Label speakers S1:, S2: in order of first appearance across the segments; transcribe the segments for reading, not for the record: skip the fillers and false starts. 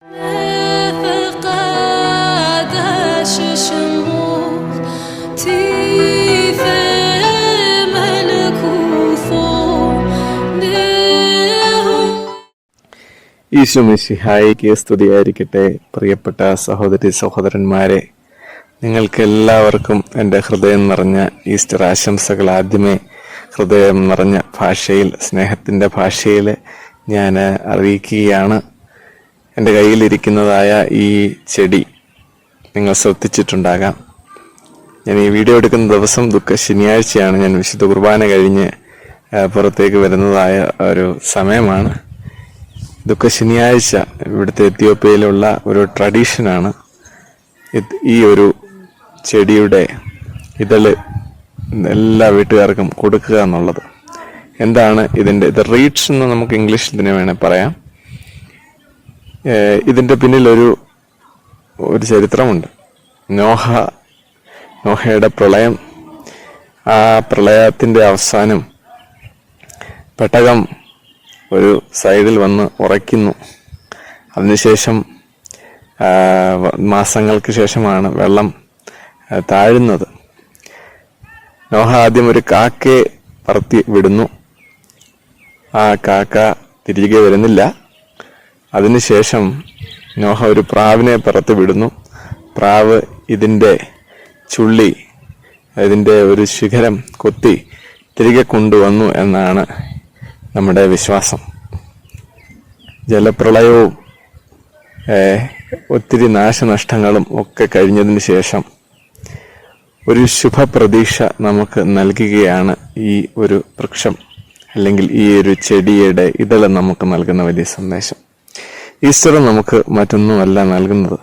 S1: ഈശോ മിശിഹായിക്ക് സ്തുതിയായിരിക്കട്ടെ. പ്രിയപ്പെട്ട സഹോദരി സഹോദരന്മാരെ, നിങ്ങൾക്ക് എല്ലാവർക്കും എൻ്റെ ഹൃദയം നിറഞ്ഞ ഈസ്റ്റർ ആശംസകൾ. ആദ്യമേ ഹൃദയം നിറഞ്ഞ ഭാഷയിൽ, സ്നേഹത്തിൻ്റെ ഭാഷയിൽ ഞാൻ അറിയിക്കുകയാണ്. എൻ്റെ കയ്യിലിരിക്കുന്നതായ ഈ ചെടി നിങ്ങൾ ശ്രദ്ധിച്ചിട്ടുണ്ടാകാം. ഞാൻ ഈ വീഡിയോ എടുക്കുന്ന ദിവസം ശനിയാഴ്ചയാണ്. ഞാൻ വിശുദ്ധ കുർബാന കഴിഞ്ഞ് പുറത്തേക്ക് വരുന്നതായ ഒരു സമയമാണ്. ശനിയാഴ്ച ഇവിടുത്തെ എത്യോപ്യയിലുള്ള ഒരു ട്രഡീഷനാണ് ഈ ഒരു ചെടിയുടെ ഇതള് എല്ലാ വീട്ടുകാർക്കും കൊടുക്കുക എന്നുള്ളത്. എന്താണ് ഇത് റീഡ്സ് എന്ന് നമുക്ക് ഇംഗ്ലീഷിൽ തന്നെ വേണേൽ പറയാം. ഇതിൻ്റെ പിന്നിൽ ഒരു ചരിത്രമുണ്ട്. നോഹയുടെ പ്രളയം, ആ പ്രളയത്തിൻ്റെ അവസാനം പെട്ടകം ഒരു സൈഡിൽ വന്ന് ഉറയ്ക്കുന്നു. അതിനുശേഷം മാസങ്ങൾക്ക് ശേഷമാണ് വെള്ളം താഴുന്നത്. നോഹ ആദ്യം ഒരു കാക്കയെ പറത്തി വിടുന്നു. ആ കാക്ക തിരികെ വരുന്നില്ല. അതിനുശേഷം നോഹ ഒരു പ്രാവിനെ പറത്തി വിടുന്നു. പ്രാവ് ഇതിൻ്റെ ചുള്ളി, ഇതിൻ്റെ ഒരു ശിഖരം കൊത്തി തിരികെ കൊണ്ടുവന്നു എന്നാണ് നമ്മുടെ വിശ്വാസം. ജലപ്രളയവും ഒത്തിരി നാശനഷ്ടങ്ങളും ഒക്കെ കഴിഞ്ഞതിന് ശേഷം ഒരു ശുഭപ്രതീക്ഷ നമുക്ക് നൽകുകയാണ് ഈ ഒരു വൃക്ഷം, അല്ലെങ്കിൽ ഈ ഒരു ചെടിയുടെ ഇതള് നമുക്ക് നൽകുന്ന വലിയ സന്ദേശം. ഈസ്റ്റർ നമുക്ക് മറ്റൊന്നുമല്ല നൽകുന്നത്.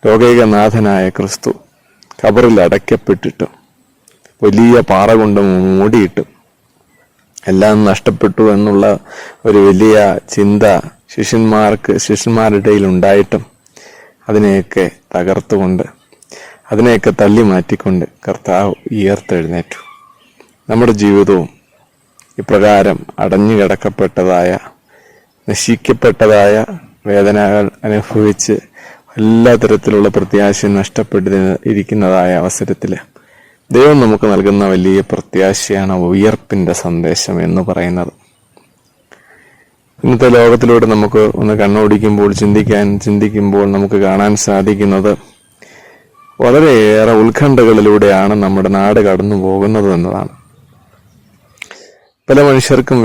S1: ലോകൈകനാഥനായ ക്രിസ്തു ഖബറിൽ അടയ്ക്കപ്പെട്ടിട്ട് വലിയ പാറ കൊണ്ട് മൂടിയിട്ടു എല്ലാം നഷ്ടപ്പെട്ടു എന്നുള്ള ഒരു വലിയ ചിന്ത ശിഷ്യന്മാരുടെ ഇടയിൽ ഉണ്ടായിട്ടും അതിനെയൊക്കെ തകർത്തുകൊണ്ട്, അതിനെയൊക്കെ തള്ളി മാറ്റിക്കൊണ്ട് കർത്താവ് ഉയർത്തെഴുന്നേറ്റു. നമ്മുടെ ജീവിതവും ഇപ്രകാരം അടഞ്ഞു കിടക്കപ്പെട്ടതായ, നശിക്കപ്പെട്ടതായ വേദനകൾ അനുഭവിച്ച് എല്ലാ തരത്തിലുള്ള പ്രത്യാശയും നഷ്ടപ്പെട്ടിരിക്കുന്നതായ അവസരത്തിൽ ദൈവം നമുക്ക് നൽകുന്ന വലിയ പ്രത്യാശയാണ് ഉയർപ്പിന്റെ സന്ദേശം എന്ന് പറയുന്നത്. ഇന്നത്തെ ലോകത്തിലൂടെ നമുക്ക് ഒന്ന് കണ്ണോടിക്കുമ്പോൾ, ചിന്തിക്കുമ്പോൾ നമുക്ക് കാണാൻ സാധിക്കുന്നത് വളരെയേറെ ഉത്കണ്ഠകളിലൂടെയാണ് നമ്മുടെ നാട് കടന്നു പോകുന്നത് എന്നതാണ്. പല മനുഷ്യർക്കും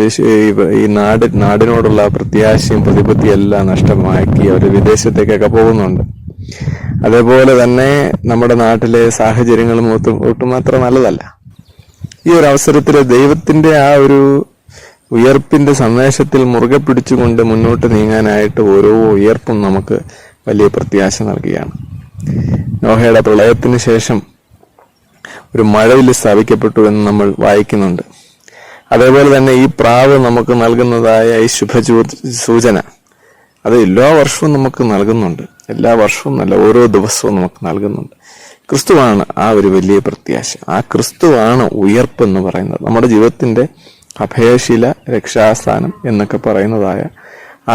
S1: ഈ നാടിനോടുള്ള പ്രത്യാശയും പ്രതിപത്തിയും എല്ലാം നഷ്ടമാക്കി അവർ വിദേശത്തേക്കൊക്കെ പോകുന്നുണ്ട്. അതേപോലെ തന്നെ നമ്മുടെ നാട്ടിലെ സാഹചര്യങ്ങളും ഒട്ടും അത്ര നല്ലതല്ല. ഈ ഒരു അവസരത്തിൽ ദൈവത്തിന്റെ ആ ഒരു ഉയർപ്പിന്റെ സന്ദേശത്തിൽ മുറുകെ പിടിച്ചുകൊണ്ട് മുന്നോട്ട് നീങ്ങാനായിട്ട് ഓരോ ഉയർപ്പും നമുക്ക് വലിയ പ്രത്യാശ നൽകുകയാണ്. നോഹയുടെ പ്രളയത്തിന് ശേഷം ഒരു മഴവില്ല് സ്ഥാപിക്കപ്പെട്ടു എന്ന് നമ്മൾ വായിക്കുന്നുണ്ട്. അതേപോലെ തന്നെ ഈ പ്രാവ് നമുക്ക് നൽകുന്നതായ ഈ സൂചന അത് എല്ലാ വർഷവും നമുക്ക് നൽകുന്നുണ്ട്. എല്ലാ വർഷവും നല്ല ഓരോ ദിവസവും നമുക്ക് നൽകുന്നുണ്ട്. ക്രിസ്തുവാണ് ആ ഒരു വലിയ പ്രത്യാശ. ആ ക്രിസ്തുവാണ് ഉയർപ്പ് എന്ന് പറയുന്നത്. നമ്മുടെ ജീവിതത്തിന്റെ അഭയശില, രക്ഷാസ്ഥാനം എന്നൊക്കെ പറയുന്നതായ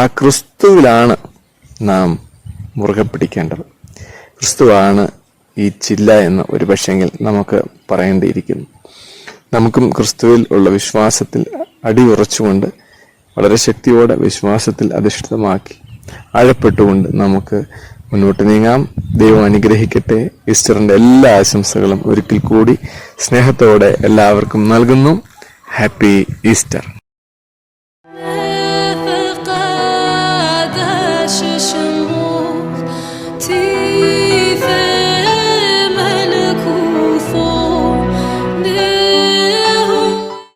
S1: ആ ക്രിസ്തുവിലാണ് നാം മുറുകെ പിടിക്കേണ്ടത്. ക്രിസ്തുവാണ് ഈ ചില്ല എന്ന് ഒരു പക്ഷെങ്കിൽ നമുക്ക് പറയേണ്ടിയിരിക്കുന്നു. നമുക്കും ക്രിസ്തുവിൽ ഉള്ള വിശ്വാസത്തിൽ അടിയുറച്ചുകൊണ്ട്, വളരെ ശക്തിയോടെ വിശ്വാസത്തിൽ അധിഷ്ഠിതമാക്കി ആഴപ്പെട്ടുകൊണ്ട് നമുക്ക് മുന്നോട്ട് നീങ്ങാം. ദൈവം അനുഗ്രഹിക്കട്ടെ. ഈസ്റ്ററിന്റെ എല്ലാ ആശംസകളും ഒരിക്കൽ കൂടി സ്നേഹത്തോടെ എല്ലാവർക്കും നൽകുന്നു. Happy Easter.